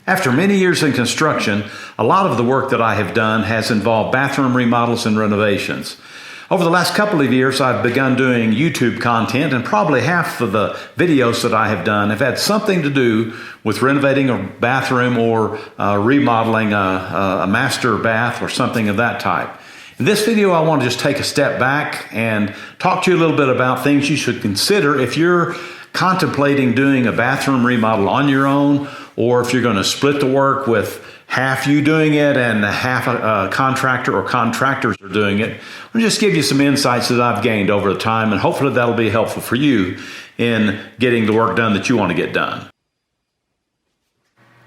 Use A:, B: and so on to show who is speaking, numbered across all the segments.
A: After many years in construction, a lot of the work that I have done has involved bathroom remodels and renovations. Over the last couple of years, I've begun doing YouTube content, and probably half of the videos that I have done have had something to do with renovating a bathroom or remodeling a master bath or something of that type. In this video, I want to just take a step back and talk to you a little bit about things you should consider if you're contemplating doing a bathroom remodel on your own, or if you're going to split the work with half you doing it and half a contractor or contractors are doing it. I'll just give you some insights that I've gained over the time, and hopefully that'll be helpful for you in getting the work done that you want to get done.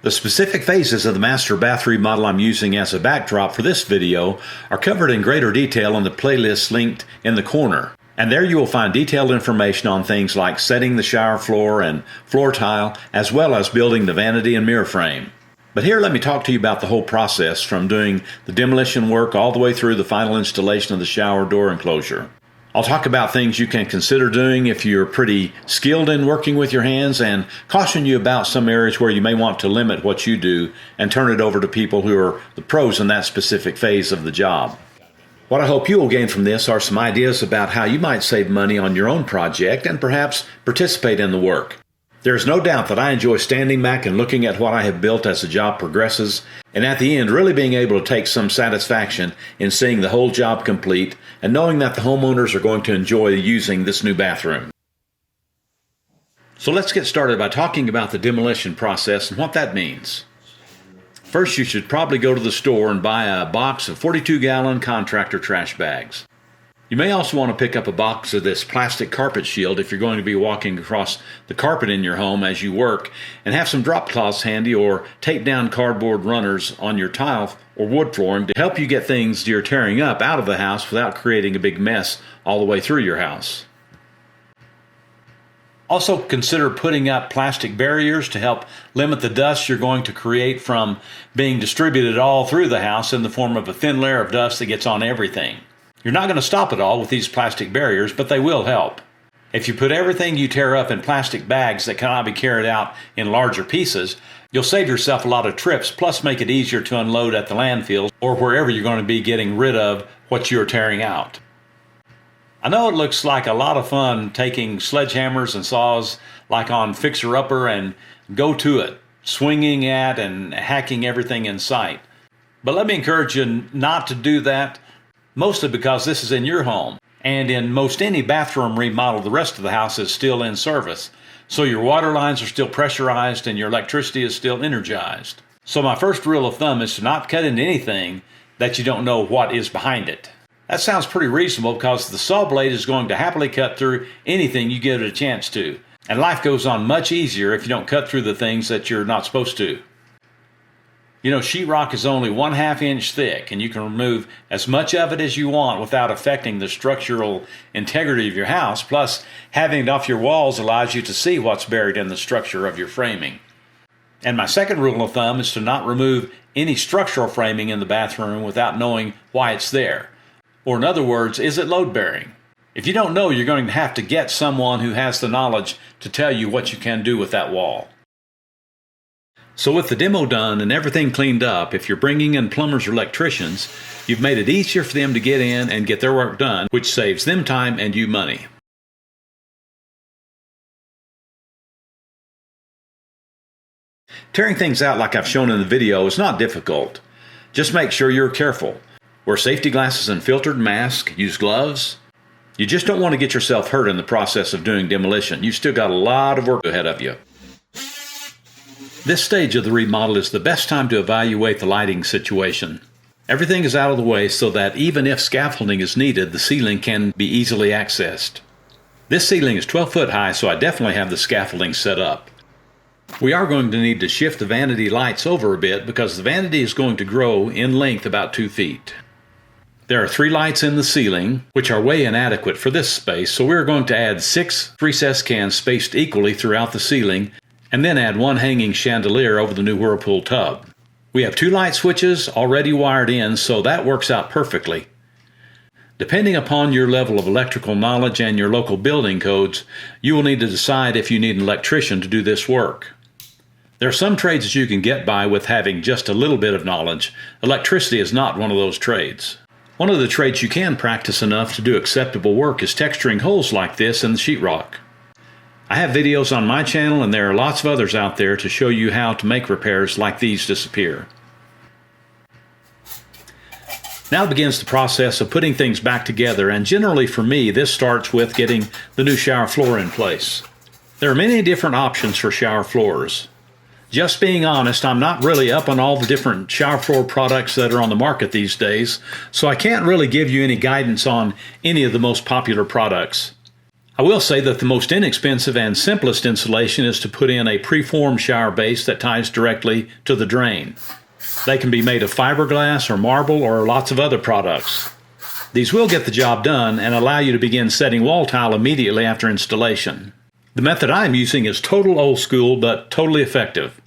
A: The specific phases of the master bath remodel I'm using as a backdrop for this video are covered in greater detail in the playlist linked in the corner. And there you will find detailed information on things like setting the shower floor and floor tile, as well as building the vanity and mirror frame. But here, let me talk to you about the whole process, from doing the demolition work all the way through the final installation of the shower door enclosure. I'll talk about things you can consider doing if you're pretty skilled in working with your hands, and caution you about some areas where you may want to limit what you do and turn it over to people who are the pros in that specific phase of the job. What I hope you will gain from this are some ideas about how you might save money on your own project and perhaps participate in the work. There is no doubt that I enjoy standing back and looking at what I have built as the job progresses, and at the end really being able to take some satisfaction in seeing the whole job complete and knowing that the homeowners are going to enjoy using this new bathroom. So let's get started by talking about the demolition process and what that means. First, you should probably go to the store and buy a box of 42-gallon contractor trash bags. You may also want to pick up a box of this plastic carpet shield if you're going to be walking across the carpet in your home as you work, and have some drop cloths handy or tape down cardboard runners on your tile or wood flooring to help you get things you're tearing up out of the house without creating a big mess all the way through your house. Also consider putting up plastic barriers to help limit the dust you're going to create from being distributed all through the house in the form of a thin layer of dust that gets on everything. You're not going to stop it all with these plastic barriers, but they will help. If you put everything you tear up in plastic bags that cannot be carried out in larger pieces, you'll save yourself a lot of trips, plus make it easier to unload at the landfills or wherever you're going to be getting rid of what you're tearing out. I know it looks like a lot of fun taking sledgehammers and saws like on Fixer Upper and go to it, swinging at and hacking everything in sight. But let me encourage you not to do that, mostly because this is in your home. And in most any bathroom remodel, the rest of the house is still in service. So your water lines are still pressurized and your electricity is still energized. So my first rule of thumb is to not cut into anything that you don't know what is behind it. That sounds pretty reasonable because the saw blade is going to happily cut through anything you give it a chance to. And life goes on much easier if you don't cut through the things that you're not supposed to. You know, sheetrock is only 1/2 inch thick, and you can remove as much of it as you want without affecting the structural integrity of your house. Plus, having it off your walls allows you to see what's buried in the structure of your framing. And my second rule of thumb is to not remove any structural framing in the bathroom without knowing why it's there. Or in other words, is it load-bearing? If you don't know, you're going to have to get someone who has the knowledge to tell you what you can do with that wall. So with the demo done and everything cleaned up, if you're bringing in plumbers or electricians, you've made it easier for them to get in and get their work done, which saves them time and you money. Tearing things out like I've shown in the video is not difficult. Just make sure you're careful. Wear safety glasses and filtered mask, use gloves. You just don't want to get yourself hurt in the process of doing demolition. You've still got a lot of work ahead of you. This stage of the remodel is the best time to evaluate the lighting situation. Everything is out of the way so that even if scaffolding is needed, the ceiling can be easily accessed. This ceiling is 12 foot high, so I definitely have the scaffolding set up. We are going to need to shift the vanity lights over a bit because the vanity is going to grow in length about 2 feet. There are 3 lights in the ceiling, which are way inadequate for this space, so we're going to add 6 recess cans spaced equally throughout the ceiling, and then add 1 hanging chandelier over the new Whirlpool tub. We have 2 light switches already wired in, so that works out perfectly. Depending upon your level of electrical knowledge and your local building codes, you will need to decide if you need an electrician to do this work. There are some trades that you can get by with having just a little bit of knowledge. Electricity is not one of those trades. One of the trades you can practice enough to do acceptable work is texturing holes like this in the sheetrock. I have videos on my channel, and there are lots of others out there to show you how to make repairs like these disappear. Now begins the process of putting things back together, and generally for me this starts with getting the new shower floor in place. There are many different options for shower floors. Just being honest, I'm not really up on all the different shower floor products that are on the market these days, so I can't really give you any guidance on any of the most popular products. I will say that the most inexpensive and simplest installation is to put in a preformed shower base that ties directly to the drain. They can be made of fiberglass or marble or lots of other products. These will get the job done and allow you to begin setting wall tile immediately after installation. The method I'm using is total old school, but totally effective.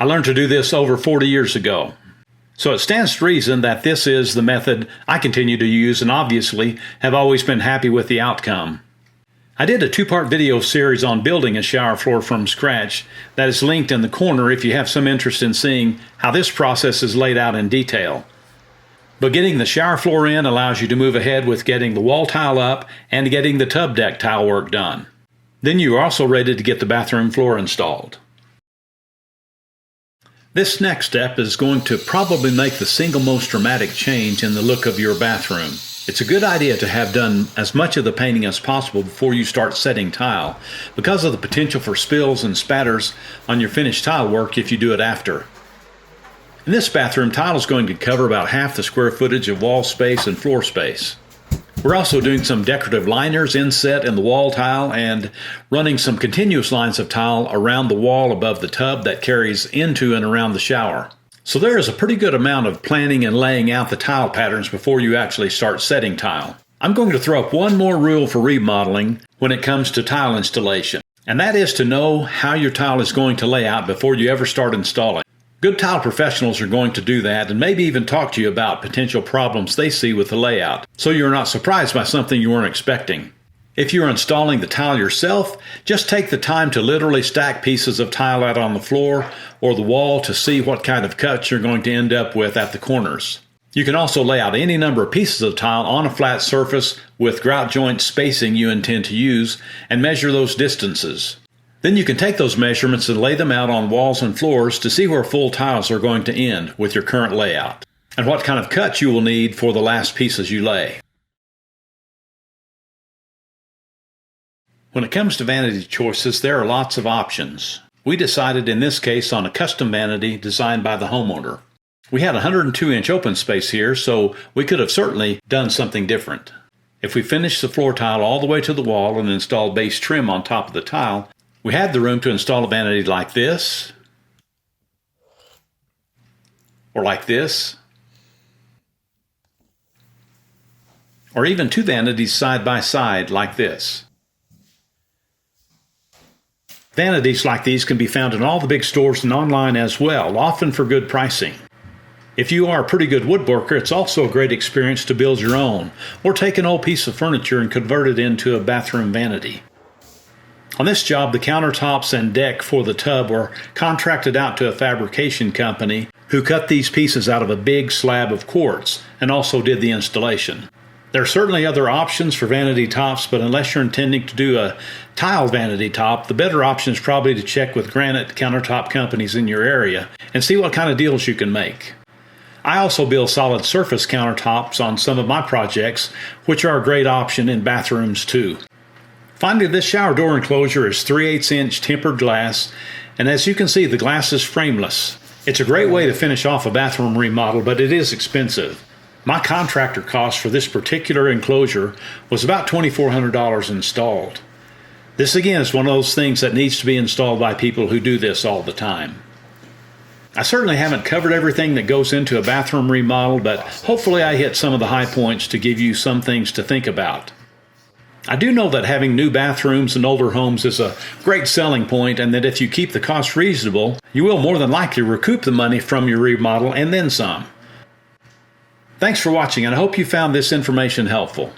A: I learned to do this over 40 years ago. So it stands to reason that this is the method I continue to use, and obviously have always been happy with the outcome. I did a 2-part video series on building a shower floor from scratch that is linked in the corner if you have some interest in seeing how this process is laid out in detail. But getting the shower floor in allows you to move ahead with getting the wall tile up and getting the tub deck tile work done. Then you are also ready to get the bathroom floor installed. This next step is going to probably make the single most dramatic change in the look of your bathroom. It's a good idea to have done as much of the painting as possible before you start setting tile, because of the potential for spills and spatters on your finished tile work if you do it after. In this bathroom, tile is going to cover about half the square footage of wall space and floor space. We're also doing some decorative liners inset in the wall tile and running some continuous lines of tile around the wall above the tub that carries into and around the shower. So there is a pretty good amount of planning and laying out the tile patterns before you actually start setting tile. I'm going to throw up one more rule for remodeling when it comes to tile installation, and that is to know how your tile is going to lay out before you ever start installing. Good tile professionals are going to do that and maybe even talk to you about potential problems they see with the layout, so you're not surprised by something you weren't expecting. If you're installing the tile yourself, just take the time to literally stack pieces of tile out on the floor or the wall to see what kind of cuts you're going to end up with at the corners. You can also lay out any number of pieces of tile on a flat surface with grout joint spacing you intend to use and measure those distances. Then you can take those measurements and lay them out on walls and floors to see where full tiles are going to end with your current layout, and what kind of cuts you will need for the last pieces you lay. When it comes to vanity choices, there are lots of options. We decided in this case on a custom vanity designed by the homeowner. We had 102-inch open space here, so we could have certainly done something different. If we finished the floor tile all the way to the wall and installed base trim on top of the tile, we had the room to install a vanity like this, or like this, or even 2 vanities side by side like this. Vanities like these can be found in all the big stores and online as well, often for good pricing. If you are a pretty good woodworker, it's also a great experience to build your own, or take an old piece of furniture and convert it into a bathroom vanity. On this job, the countertops and deck for the tub were contracted out to a fabrication company who cut these pieces out of a big slab of quartz and also did the installation. There are certainly other options for vanity tops, but unless you're intending to do a tile vanity top, the better option is probably to check with granite countertop companies in your area and see what kind of deals you can make. I also build solid surface countertops on some of my projects, which are a great option in bathrooms too. Finally, this shower door enclosure is 3/8-inch tempered glass, and as you can see, the glass is frameless. It's a great way to finish off a bathroom remodel, but it is expensive. My contractor cost for this particular enclosure was about $2,400 installed. This again is one of those things that needs to be installed by people who do this all the time. I certainly haven't covered everything that goes into a bathroom remodel, but hopefully I hit some of the high points to give you some things to think about. I do know that having new bathrooms in older homes is a great selling point, and that if you keep the cost reasonable, you will more than likely recoup the money from your remodel and then some. Thanks for watching, and I hope you found this information helpful.